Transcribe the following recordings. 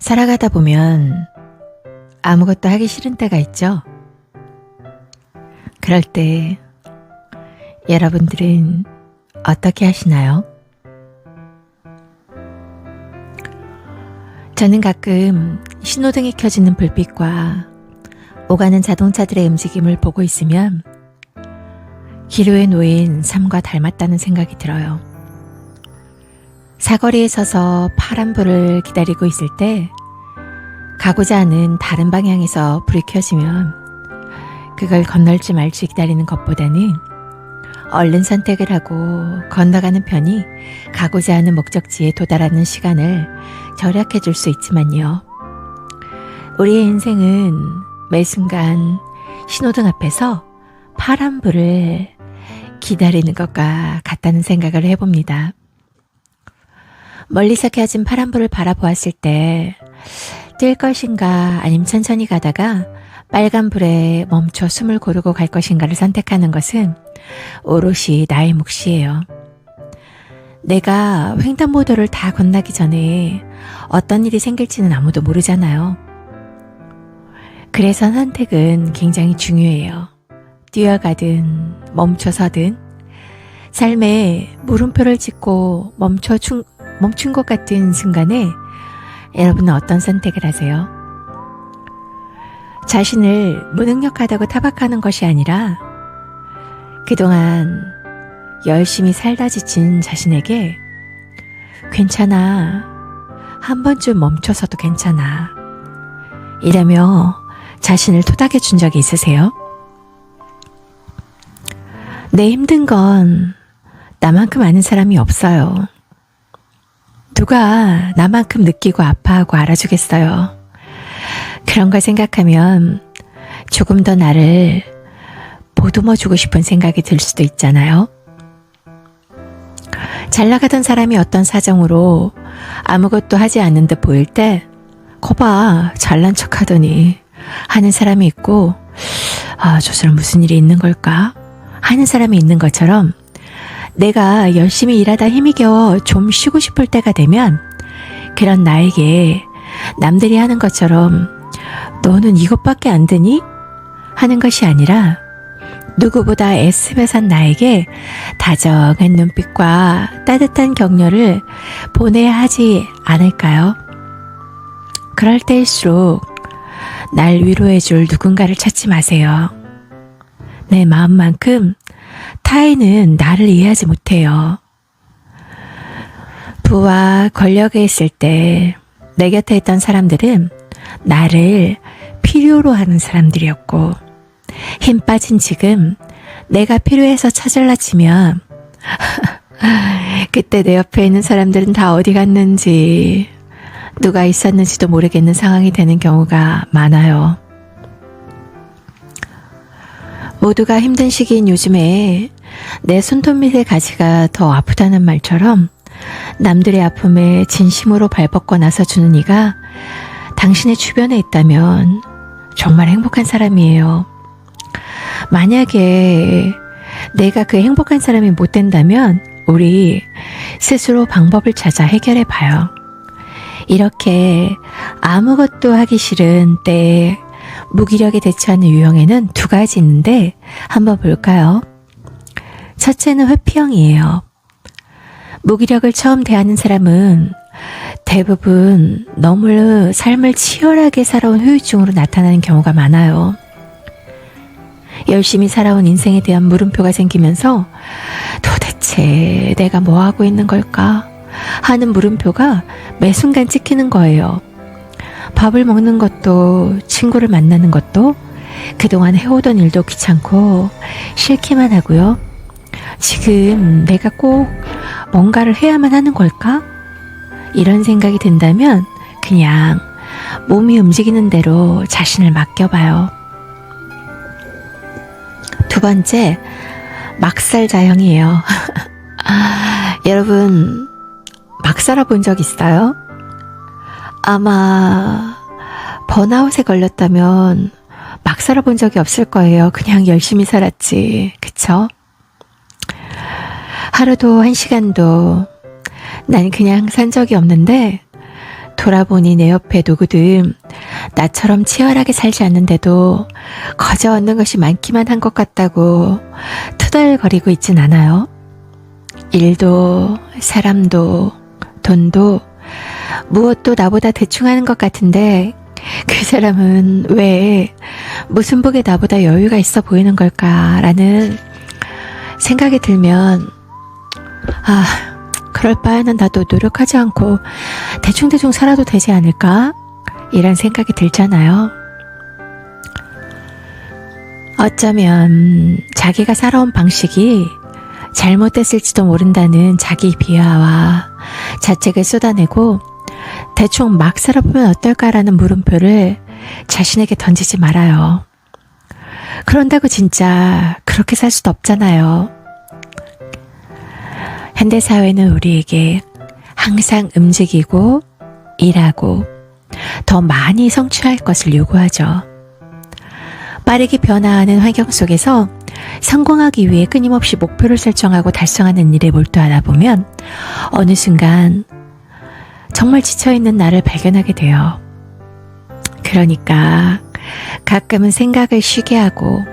살아가다 보면 아무것도 하기 싫은 때가 있죠. 그럴 때 여러분들은 어떻게 하시나요? 저는 가끔 신호등이 켜지는 불빛과 오가는 자동차들의 움직임을 보고 있으면 기로에 놓인 삶과 닮았다는 생각이 들어요. 사거리에 서서 파란불을 기다리고 있을 때 가고자 하는 다른 방향에서 불이 켜지면 그걸 건널지 말지 기다리는 것보다는 얼른 선택을 하고 건너가는 편이 가고자 하는 목적지에 도달하는 시간을 절약해 줄 수 있지만요. 우리의 인생은 매 순간 신호등 앞에서 파란불을 기다리는 것과 같다는 생각을 해봅니다. 멀리서 켜진 파란불을 바라보았을 때 뛸 것인가 아니면 천천히 가다가 빨간불에 멈춰 숨을 고르고 갈 것인가를 선택하는 것은 오롯이 나의 몫이에요. 내가 횡단보도를 다 건너기 전에 어떤 일이 생길지는 아무도 모르잖아요. 그래서 선택은 굉장히 중요해요. 뛰어가든 멈춰서든 삶에 물음표를 찍고 멈춘 것 같은 순간에 여러분은 어떤 선택을 하세요? 자신을 무능력하다고 타박하는 것이 아니라 그동안 열심히 살다 지친 자신에게 괜찮아, 한 번쯤 멈춰서도 괜찮아 이라며 자신을 토닥여 준 적이 있으세요? 내 힘든 건 나만큼 아는 사람이 없어요. 누가 나만큼 느끼고 아파하고 알아주겠어요. 그런 걸 생각하면 조금 더 나를 보듬어주고 싶은 생각이 들 수도 있잖아요. 잘 나가던 사람이 어떤 사정으로 아무것도 하지 않는 듯 보일 때 거봐 잘난 척 하더니 하는 사람이 있고 저 사람 무슨 일이 있는 걸까 하는 사람이 있는 것처럼 내가 열심히 일하다 힘이 겨워 좀 쉬고 싶을 때가 되면 그런 나에게 남들이 하는 것처럼 너는 이것밖에 안 되니? 하는 것이 아니라 누구보다 애쓰며 산 나에게 다정한 눈빛과 따뜻한 격려를 보내야 하지 않을까요? 그럴 때일수록 날 위로해줄 누군가를 찾지 마세요. 내 마음만큼 타인은 나를 이해하지 못해요. 부와 권력에 있을 때 내 곁에 있던 사람들은 나를 필요로 하는 사람들이었고 힘 빠진 지금 내가 필요해서 찾으려 치면 그때 내 옆에 있는 사람들은 다 어디 갔는지 누가 있었는지도 모르겠는 상황이 되는 경우가 많아요. 모두가 힘든 시기인 요즘에 내 손톱 밑의 가지가 더 아프다는 말처럼 남들의 아픔에 진심으로 발벗고 나서주는 이가 당신의 주변에 있다면 정말 행복한 사람이에요. 만약에 내가 그 행복한 사람이 못 된다면 우리 스스로 방법을 찾아 해결해 봐요. 이렇게 아무것도 하기 싫은 때에 무기력에 대처하는 유형에는 두 가지 있는데 한번 볼까요? 첫째는 회피형이에요. 무기력을 처음 대하는 사람은 대부분 너무 삶을 치열하게 살아온 후유증으로 나타나는 경우가 많아요. 열심히 살아온 인생에 대한 물음표가 생기면서 도대체 내가 뭐 하고 있는 걸까 하는 물음표가 매 순간 찍히는 거예요. 밥을 먹는 것도 친구를 만나는 것도 그동안 해오던 일도 귀찮고 싫기만 하고요. 지금 내가 꼭 뭔가를 해야만 하는 걸까? 이런 생각이 든다면 그냥 몸이 움직이는 대로 자신을 맡겨봐요. 두 번째, 막살자형이에요. 여러분, 막 살아본 적 있어요? 아마 번아웃에 걸렸다면 막 살아본 적이 없을 거예요. 그냥 열심히 살았지. 그쵸? 하루도 한 시간도 난 그냥 산 적이 없는데 돌아보니 내 옆에 누구든 나처럼 치열하게 살지 않는데도 거저 얻는 것이 많기만 한 것 같다고 투덜거리고 있진 않아요. 일도 사람도 돈도 무엇도 나보다 대충 하는 것 같은데 그 사람은 왜 무슨 복에 나보다 여유가 있어 보이는 걸까라는 생각이 들면 그럴 바에는 나도 노력하지 않고 대충대충 살아도 되지 않을까? 이런 생각이 들잖아요. 어쩌면 자기가 살아온 방식이 잘못됐을지도 모른다는 자기 비하와 자책을 쏟아내고 대충 막 살아보면 어떨까라는 물음표를 자신에게 던지지 말아요. 그런다고 진짜 그렇게 살 수도 없잖아요. 현대사회는 우리에게 항상 움직이고 일하고 더 많이 성취할 것을 요구하죠. 빠르게 변화하는 환경 속에서 성공하기 위해 끊임없이 목표를 설정하고 달성하는 일에 몰두하다 보면 어느 순간 정말 지쳐있는 나를 발견하게 돼요. 그러니까 가끔은 생각을 쉬게 하고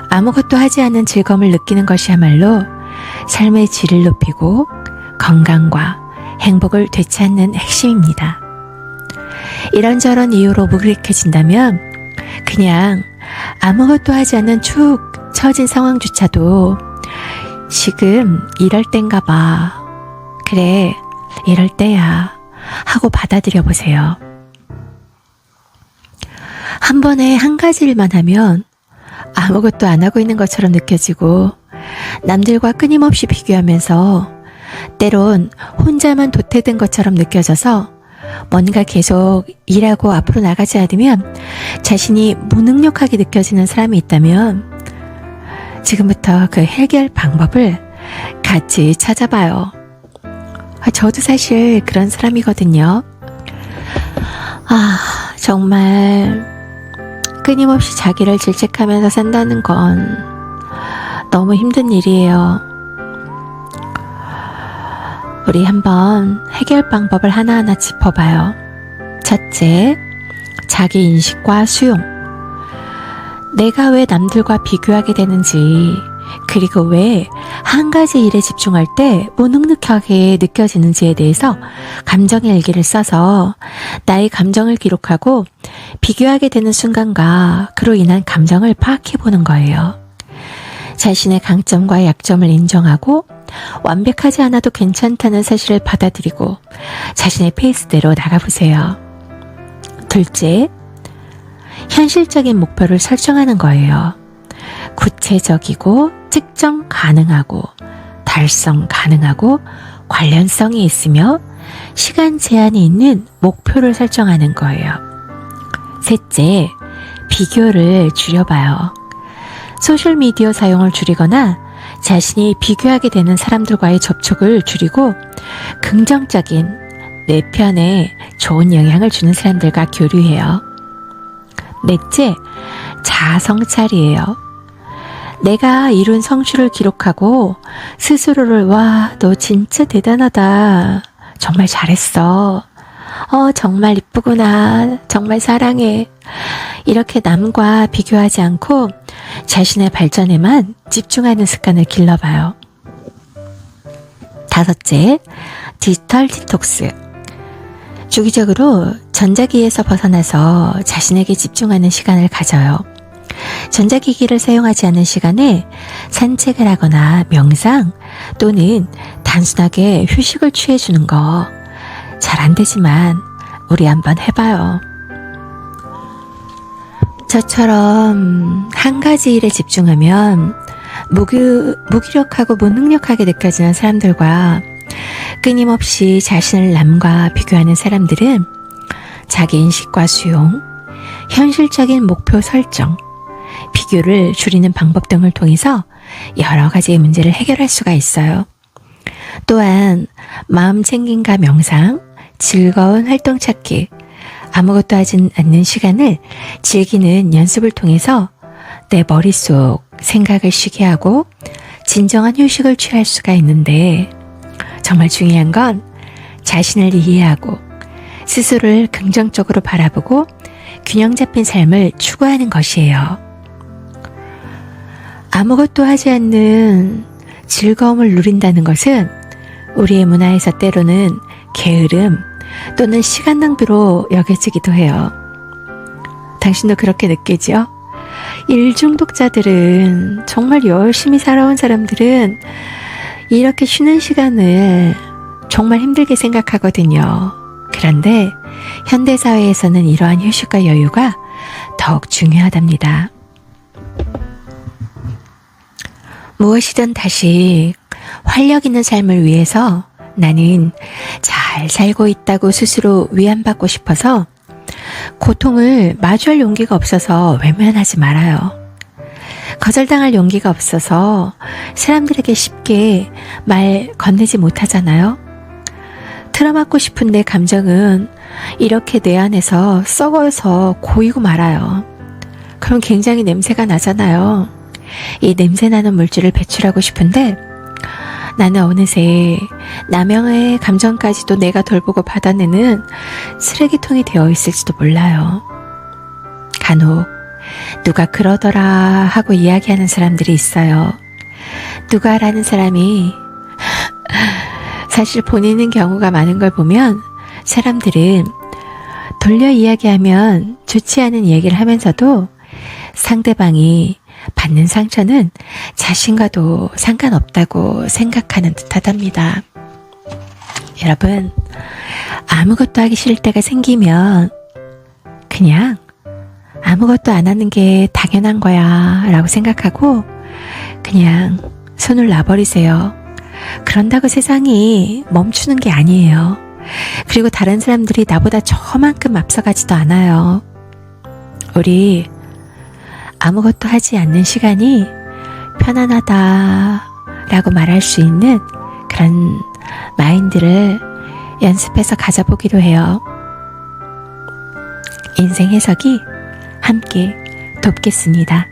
아무것도 하지 않은 즐거움을 느끼는 것이야말로 삶의 질을 높이고 건강과 행복을 되찾는 핵심입니다. 이런저런 이유로 무기력해진다면 그냥 아무것도 하지 않는 축 처진 상황조차도 지금 이럴 땐가 봐. 그래, 이럴 때야. 하고 받아들여 보세요. 한 번에 한 가지 일만 하면 아무것도 안 하고 있는 것처럼 느껴지고 남들과 끊임없이 비교하면서 때론 혼자만 도태된 것처럼 느껴져서 뭔가 계속 일하고 앞으로 나가지 않으면 자신이 무능력하게 느껴지는 사람이 있다면 지금부터 그 해결 방법을 같이 찾아봐요. 저도 사실 그런 사람이거든요. 정말 끊임없이 자기를 질책하면서 산다는 건 너무 힘든 일이에요. 우리 한번 해결 방법을 하나하나 짚어봐요. 첫째, 자기 인식과 수용. 내가 왜 남들과 비교하게 되는지, 그리고 왜 한 가지 일에 집중할 때 무능력하게 느껴지는지에 대해서 감정의 일기를 써서 나의 감정을 기록하고 비교하게 되는 순간과 그로 인한 감정을 파악해보는 거예요. 자신의 강점과 약점을 인정하고 완벽하지 않아도 괜찮다는 사실을 받아들이고 자신의 페이스대로 나가보세요. 둘째, 현실적인 목표를 설정하는 거예요. 구체적이고 측정 가능하고 달성 가능하고 관련성이 있으며 시간 제한이 있는 목표를 설정하는 거예요. 셋째, 비교를 줄여봐요. 소셜미디어 사용을 줄이거나 자신이 비교하게 되는 사람들과의 접촉을 줄이고 긍정적인 내 편에 좋은 영향을 주는 사람들과 교류해요. 넷째, 자아성찰이에요. 내가 이룬 성취를 기록하고 스스로를 와, 너 진짜 대단하다. 정말 잘했어. 정말 이쁘구나. 정말 사랑해. 이렇게 남과 비교하지 않고 자신의 발전에만 집중하는 습관을 길러봐요. 다섯째, 디지털 디톡스. 주기적으로 전자기기에서 벗어나서 자신에게 집중하는 시간을 가져요. 전자기기를 사용하지 않는 시간에 산책을 하거나 명상 또는 단순하게 휴식을 취해주는 거 잘 안 되지만 우리 한번 해봐요. 저처럼 한 가지 일에 집중하면 무기력하고 무능력하게 느껴지는 사람들과 끊임없이 자신을 남과 비교하는 사람들은 자기 인식과 수용, 현실적인 목표 설정, 비교를 줄이는 방법 등을 통해서 여러 가지의 문제를 해결할 수가 있어요. 또한 마음 챙김과 명상, 즐거운 활동 찾기, 아무것도 하지 않는 시간을 즐기는 연습을 통해서 내 머릿속 생각을 쉬게 하고 진정한 휴식을 취할 수가 있는데 정말 중요한 건 자신을 이해하고 스스로를 긍정적으로 바라보고 균형 잡힌 삶을 추구하는 것이에요. 아무것도 하지 않는 즐거움을 누린다는 것은 우리의 문화에서 때로는 게으름 또는 시간 낭비로 여겨지기도 해요. 당신도 그렇게 느끼죠? 일 중독자들은, 정말 열심히 살아온 사람들은 이렇게 쉬는 시간을 정말 힘들게 생각하거든요. 그런데 현대사회에서는 이러한 휴식과 여유가 더욱 중요하답니다. 무엇이든 다시 활력 있는 삶을 위해서 나는 잘 살고 있다고 스스로 위안받고 싶어서 고통을 마주할 용기가 없어서 외면하지 말아요. 거절당할 용기가 없어서 사람들에게 쉽게 말 건네지 못하잖아요. 틀어막고 싶은 내 감정은 이렇게 내 안에서 썩어서 고이고 말아요. 그럼 굉장히 냄새가 나잖아요. 이 냄새나는 물질을 배출하고 싶은데 나는 어느새 남의 감정까지도 내가 돌보고 받아내는 쓰레기통이 되어 있을지도 몰라요. 간혹 누가 그러더라 하고 이야기하는 사람들이 있어요. 누가라는 사람이 사실 본인인 경우가 많은 걸 보면 사람들은 돌려 이야기하면 좋지 않은 얘기를 하면서도 상대방이 받는 상처는 자신과도 상관없다고 생각하는 듯하답니다. 여러분, 아무것도 하기 싫을 때가 생기면 그냥 아무것도 안 하는 게 당연한 거야 라고 생각하고 그냥 손을 놔버리세요. 그런다고 세상이 멈추는 게 아니에요. 그리고 다른 사람들이 나보다 저만큼 앞서가지도 않아요. 우리 아무것도 하지 않는 시간이 편안하다 라고 말할 수 있는 그런 마인드를 연습해서 가져보기로 해요. 인생 해석이 함께 돕겠습니다.